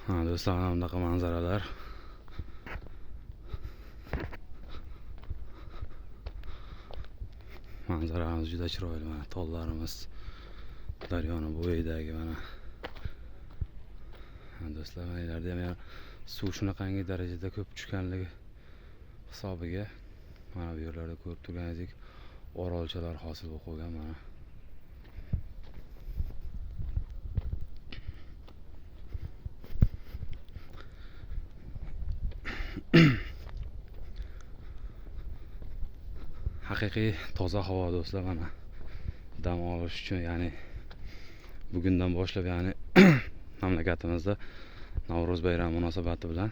Ha do'stlar, mana bunaqa manzaralar. Manzaramiz juda chiroyli. Mana tollarimiz, daryoning bo'yidagi mana. Do'stlar, mana yerlarda ham suv shunaqangi darajada ko'p tushganligi hisobiga mana bu yerlarda ko'rib turganingizdek orolchalar hosil bo'lib qolgan mana. Haqiqiy toza havo do'stlar, mana dam olish uchun, ya'ni bugundan boshlab, ya'ni mamlakatimizda Navro'z bayrami munosabati bilan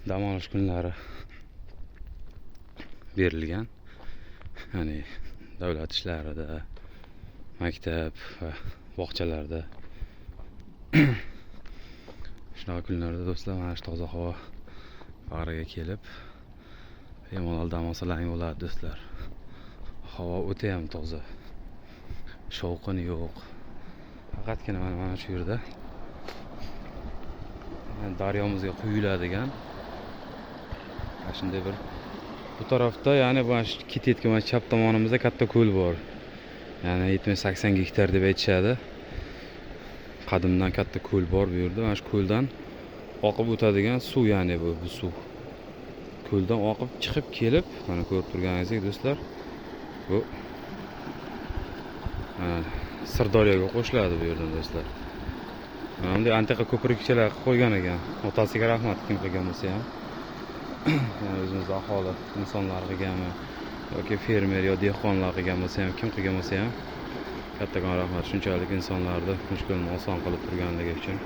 dam olish kunlari berilgan. Ya'ni davlat ishlarida, maktab va bog'chalarda shunaqa kunlarda do'stlar, mana shu toza havo bag'riga kelib bemalol dam olsalaring bo'ladi do'stlar. Havo o'ta ham toza, shovqin yo'q. Faqatgina mana shu yerda daryomizga quyiladigan shunday bir bu tarafda, ya'ni mana shu ketayotgan mana chap tomonimizda katta ko'l bor. Ya'ni 70-80 gektar deb aytishadi. Qadimdan katta ko'l bor bu yerda. Mana shu ko'ldan oqib o'tadigan suv, ya'ni bu suv ko'ldan oqib chiqib kelib, mana ko'rib turganingizdek do'stlar, bu Sirdaryoga qo'shiladi bu yerdan do'stlar. Mana bunday antiqa ko'prikchalar qilib qo'ygan ekan. Otasiga rahmat, kim qilgan bo'lsa ham. Yani o'zimizda aholi insonlar qilganmi yoki fermer yo dehqonlar qilgan bo'lsa ham, kim qilgan bo'lsa ham kattakon rahmat, shunchalik insonlarni mushkulni oson qilib turganligi uchun.